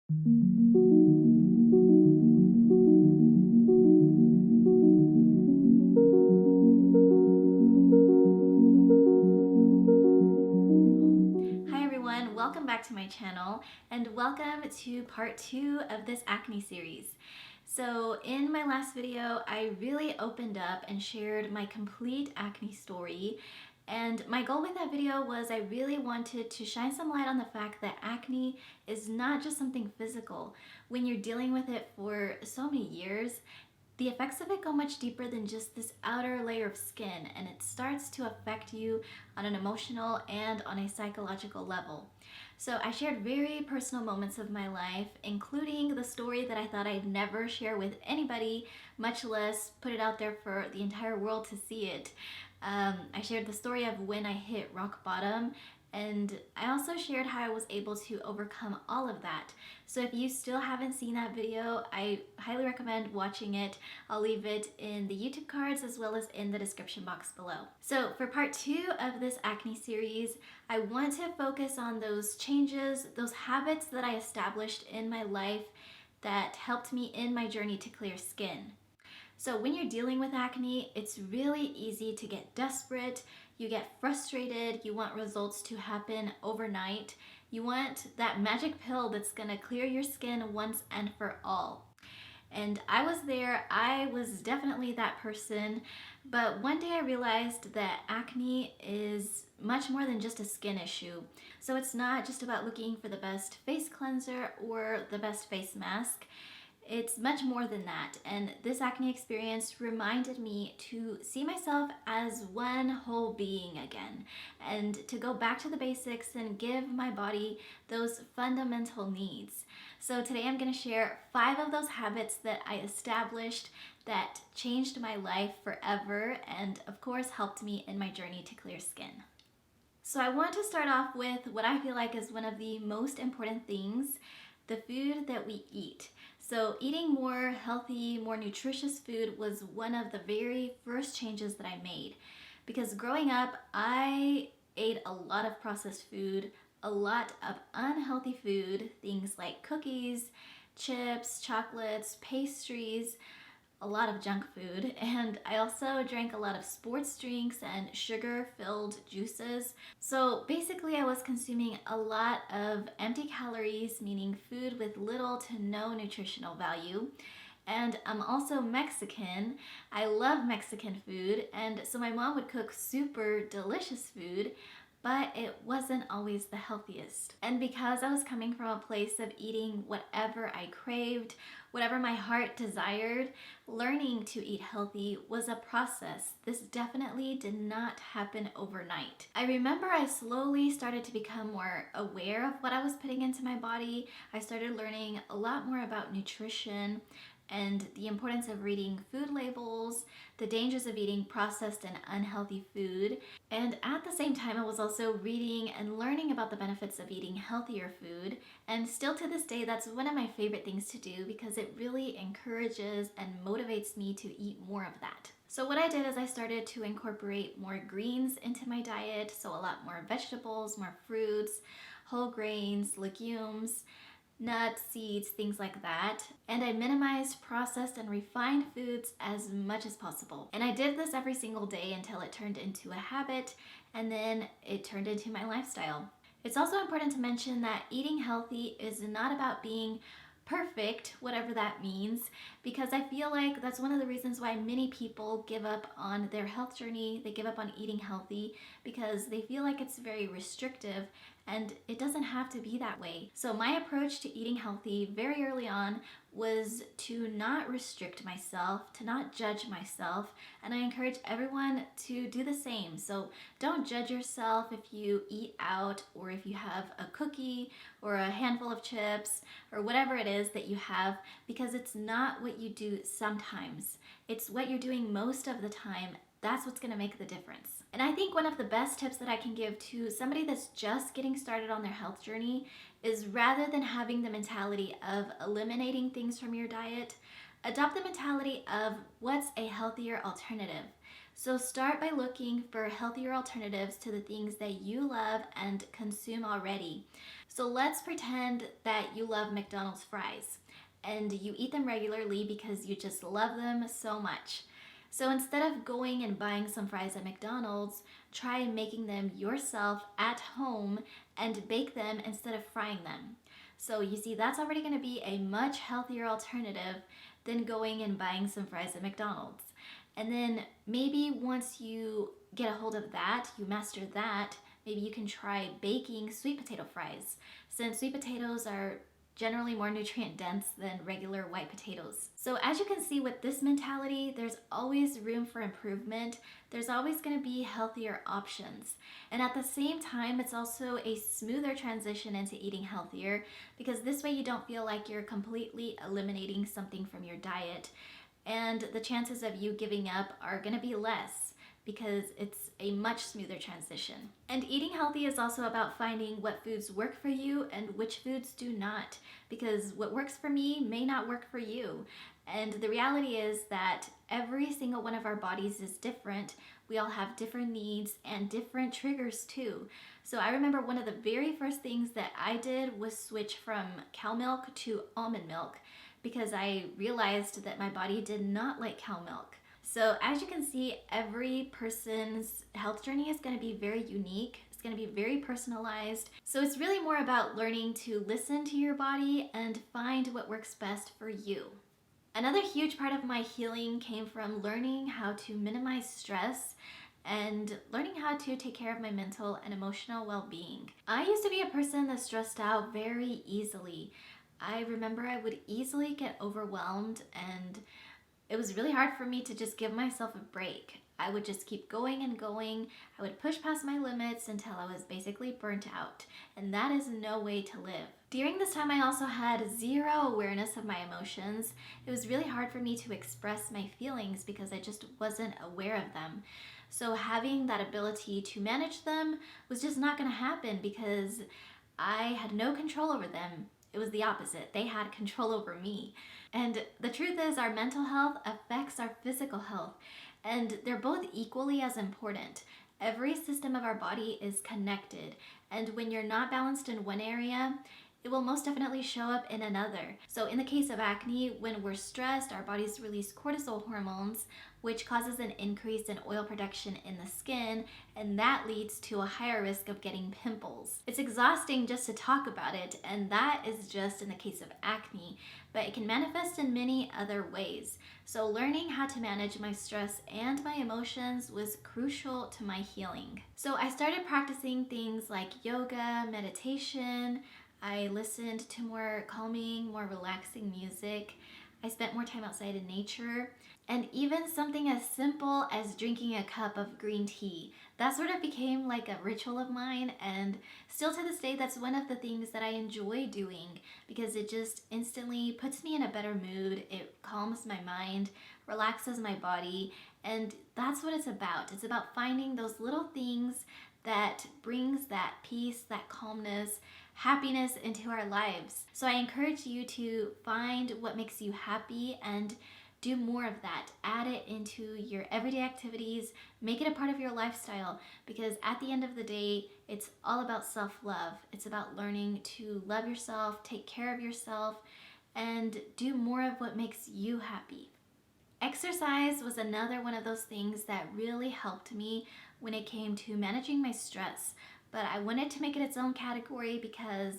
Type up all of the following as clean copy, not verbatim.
Hi everyone, welcome back to my channel and welcome to part 2 of this acne series. So in my last video, I really opened up and shared my complete acne story. And my goal with that video was I really wanted to shine some light on the fact that acne is not just something physical. When you're dealing with it for so many years, the effects of it go much deeper than just this outer layer of skin, and it starts to affect you on an emotional and on a psychological level. So I shared very personal moments of my life, including the story that I thought I'd never share with anybody, much less put it out there for the entire world to see it. I shared the story of when I hit rock bottom, and I also shared how I was able to overcome all of that. So if you still haven't seen that video, I highly recommend watching it. I'll leave it in the YouTube cards as well as in the description box below. So for part 2 of this acne series, I want to focus on those changes, those habits that I established in my life that helped me in my journey to clear skin. So when you're dealing with acne, it's really easy to get desperate, you get frustrated, you want results to happen overnight. You want that magic pill that's gonna clear your skin once and for all. And I was there, I was definitely that person, but one day I realized that acne is much more than just a skin issue. So it's not just about looking for the best face cleanser or the best face mask. It's much more than that, and this acne experience reminded me to see myself as one whole being again, and to go back to the basics and give my body those fundamental needs. So today I'm going to share 5 of those habits that I established that changed my life forever and of course helped me in my journey to clear skin. So I want to start off with what I feel like is one of the most important things, the food that we eat. So eating more healthy, more nutritious food was one of the very first changes that I made. Because growing up, I ate a lot of processed food, a lot of unhealthy food, things like cookies, chips, chocolates, pastries, a lot of junk food, and I also drank a lot of sports drinks and sugar-filled juices. So basically I was consuming a lot of empty calories, meaning food with little to no nutritional value. And I'm also Mexican. I love Mexican food, and so my mom would cook super delicious food, but it wasn't always the healthiest. And because I was coming from a place of eating whatever I craved, whatever my heart desired, learning to eat healthy was a process. This definitely did not happen overnight. I remember I slowly started to become more aware of what I was putting into my body. I started learning a lot more about nutrition and the importance of reading food labels, the dangers of eating processed and unhealthy food. And at the same time, I was also reading and learning about the benefits of eating healthier food. And still to this day, that's one of my favorite things to do because it really encourages and motivates me to eat more of that. So what I did is I started to incorporate more greens into my diet, so a lot more vegetables, more fruits, whole grains, legumes, nuts, seeds, things like that. And I minimized processed and refined foods as much as possible. And I did this every single day until it turned into a habit, and then it turned into my lifestyle. It's also important to mention that eating healthy is not about being perfect, whatever that means, because I feel like that's one of the reasons why many people give up on their health journey. They give up on eating healthy because they feel like it's very restrictive, and it doesn't have to be that way. So my approach to eating healthy very early on was to not restrict myself, to not judge myself, and I encourage everyone to do the same. So don't judge yourself if you eat out or if you have a cookie or a handful of chips or whatever it is that you have, because it's not what you do sometimes. It's what you're doing most of the time. That's what's going to make the difference. And I think one of the best tips that I can give to somebody that's just getting started on their health journey is, rather than having the mentality of eliminating things from your diet, adopt the mentality of what's a healthier alternative. So start by looking for healthier alternatives to the things that you love and consume already. So let's pretend that you love McDonald's fries and you eat them regularly because you just love them so much. So instead of going and buying some fries at McDonald's, try making them yourself at home and bake them instead of frying them. So you see, that's already going to be a much healthier alternative than going and buying some fries at McDonald's. And then maybe once you get a hold of that, you master that, maybe you can try baking sweet potato fries, since sweet potatoes are generally more nutrient dense than regular white potatoes. So as you can see with this mentality, there's always room for improvement. There's always going to be healthier options. And at the same time, it's also a smoother transition into eating healthier, because this way you don't feel like you're completely eliminating something from your diet. And the chances of you giving up are going to be less because it's a much smoother transition. And eating healthy is also about finding what foods work for you and which foods do not, because what works for me may not work for you. And the reality is that every single one of our bodies is different. We all have different needs and different triggers too. So I remember one of the very first things that I did was switch from cow milk to almond milk, because I realized that my body did not like cow milk. So as you can see, every person's health journey is going to be very unique. It's going to be very personalized. So it's really more about learning to listen to your body and find what works best for you. Another huge part of my healing came from learning how to minimize stress and learning how to take care of my mental and emotional well-being. I used to be a person that stressed out very easily. I remember I would easily get overwhelmed, and it was really hard for me to just give myself a break. I would just keep going and going. I would push past my limits until I was basically burnt out, and that is no way to live. During this time, I also had zero awareness of my emotions. It was really hard for me to express my feelings because I just wasn't aware of them. So having that ability to manage them was just not going to happen because I had no control over them. It was the opposite. They had control over me. And the truth is, our mental health affects our physical health, and they're both equally as important. Every system of our body is connected, and when you're not balanced in one area, it will most definitely show up in another. So in the case of acne, when we're stressed, our bodies release cortisol hormones, which causes an increase in oil production in the skin, and that leads to a higher risk of getting pimples. It's exhausting just to talk about it, and that is just in the case of acne, but it can manifest in many other ways. So learning how to manage my stress and my emotions was crucial to my healing. So I started practicing things like yoga, meditation. I listened to more calming, more relaxing music. I spent more time outside in nature. And even something as simple as drinking a cup of green tea. That sort of became like a ritual of mine, and still to this day, that's one of the things that I enjoy doing because it just instantly puts me in a better mood. It calms my mind, relaxes my body, and that's what it's about. It's about finding those little things that brings that peace, that calmness, happiness into our lives. So I encourage you to find what makes you happy and do more of that. Add it into your everyday activities. Make it a part of your lifestyle, because at the end of the day, it's all about self-love. It's about learning to love yourself, take care of yourself, and do more of what makes you happy. Exercise was another one of those things that really helped me when it came to managing my stress, but I wanted to make it its own category because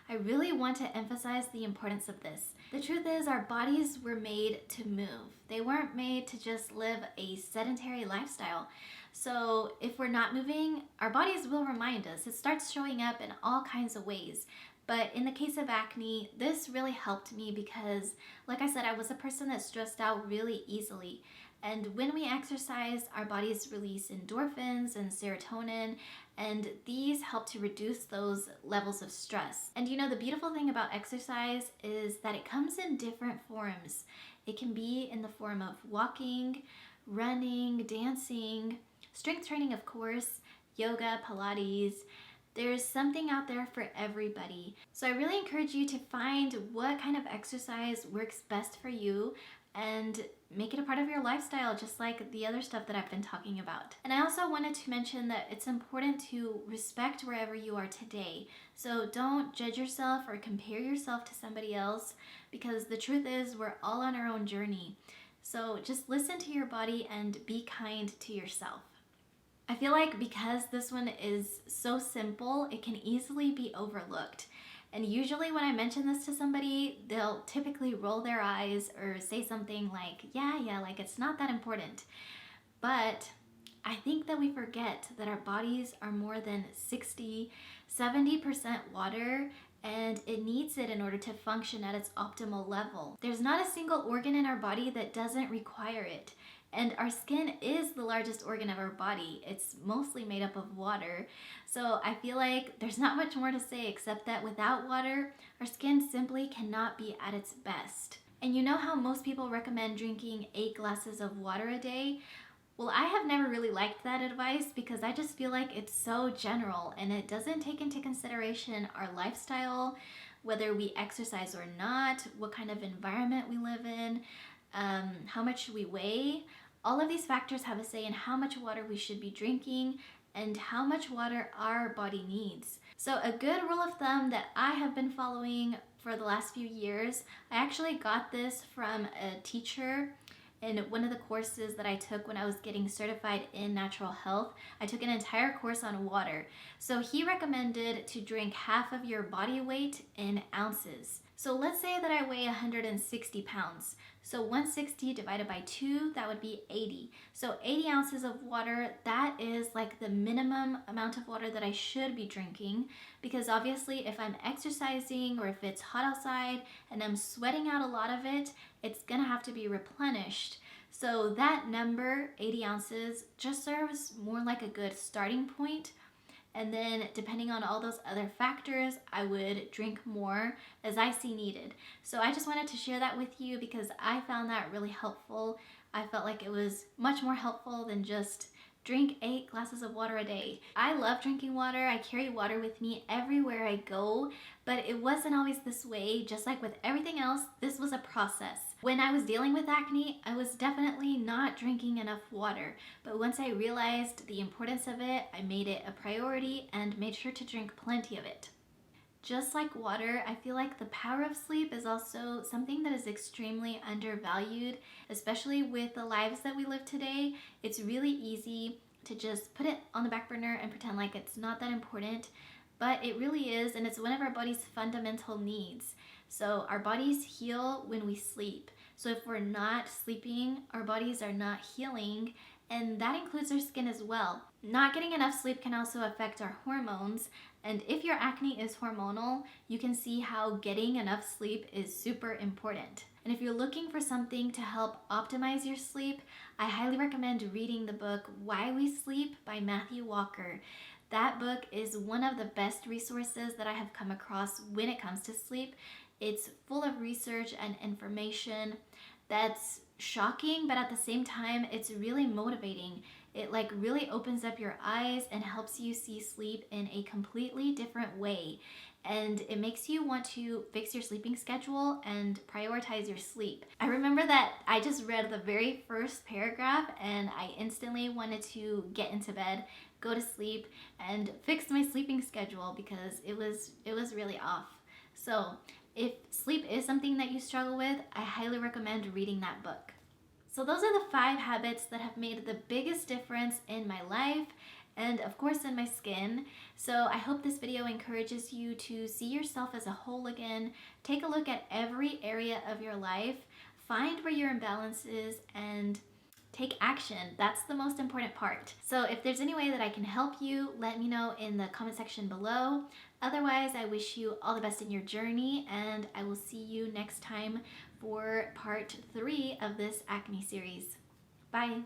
I really want to emphasize the importance of this. The truth is, our bodies were made to move. They weren't made to just live a sedentary lifestyle. So if we're not moving, our bodies will remind us. It starts showing up in all kinds of ways. But in the case of acne, this really helped me because, like I said, I was a person that stressed out really easily. And when we exercise, our bodies release endorphins and serotonin, and these help to reduce those levels of stress. And you know, the beautiful thing about exercise is that it comes in different forms. It can be in the form of walking, running, dancing, strength training, of course, yoga, Pilates, There's something out there for everybody. So I really encourage you to find what kind of exercise works best for you and make it a part of your lifestyle, just like the other stuff that I've been talking about. And I also wanted to mention that it's important to respect wherever you are today. So don't judge yourself or compare yourself to somebody else, because the truth is we're all on our own journey. So just listen to your body and be kind to yourself. I feel like because this one is so simple, it can easily be overlooked. And usually when I mention this to somebody, they'll typically roll their eyes or say something like, yeah, like it's not that important. But I think that we forget that our bodies are more than 60-70% water, and it needs it in order to function at its optimal level. There's not a single organ in our body that doesn't require it. And our skin is the largest organ of our body. It's mostly made up of water. So I feel like there's not much more to say except that without water, our skin simply cannot be at its best. And you know how most people recommend drinking 8 glasses of water a day? Well, I have never really liked that advice because I just feel like it's so general and it doesn't take into consideration our lifestyle, whether we exercise or not, what kind of environment we live in, how much we weigh. All of these factors have a say in how much water we should be drinking and how much water our body needs. So a good rule of thumb that I have been following for the last few years, I actually got this from a teacher in one of the courses that I took when I was getting certified in natural health. I took an entire course on water. So he recommended to drink half of your body weight in ounces. So let's say that I weigh 160 pounds. So 160 divided by 2, that would be 80. So 80 ounces of water, that is like the minimum amount of water that I should be drinking, because obviously if I'm exercising or if it's hot outside and I'm sweating out a lot of it, it's gonna have to be replenished. So that number, 80 ounces, just serves more like a good starting point. And then depending on all those other factors, I would drink more as I see needed. So I just wanted to share that with you because I found that really helpful. I felt like it was much more helpful than just drink 8 glasses of water a day. I love drinking water. I carry water with me everywhere I go, but it wasn't always this way. Just like with everything else, this was a process. When I was dealing with acne, I was definitely not drinking enough water, but once I realized the importance of it, I made it a priority and made sure to drink plenty of it. Just like water, I feel like the power of sleep is also something that is extremely undervalued, especially with the lives that we live today. It's really easy to just put it on the back burner and pretend like it's not that important, but it really is, and it's one of our body's fundamental needs. So our bodies heal when we sleep. So if we're not sleeping, our bodies are not healing, and that includes our skin as well. Not getting enough sleep can also affect our hormones, and if your acne is hormonal, you can see how getting enough sleep is super important. And if you're looking for something to help optimize your sleep, I highly recommend reading the book Why We Sleep by Matthew Walker. That book is one of the best resources that I have come across when it comes to sleep. It's full of research and information that's shocking, but at the same time, it's really motivating. It like really opens up your eyes and helps you see sleep in a completely different way. And it makes you want to fix your sleeping schedule and prioritize your sleep. I remember that I just read the very first paragraph and I instantly wanted to get into bed, go to sleep, and fix my sleeping schedule because it was really off. So if sleep is something that you struggle with, I highly recommend reading that book. So those are the 5 habits that have made the biggest difference in my life and of course in my skin. So I hope this video encourages you to see yourself as a whole again, take a look at every area of your life, find where your imbalance is, and take action. That's the most important part. So if there's any way that I can help you, let me know in the comment section below. Otherwise, I wish you all the best in your journey, and I will see you next time for part 3 of this acne series. Bye.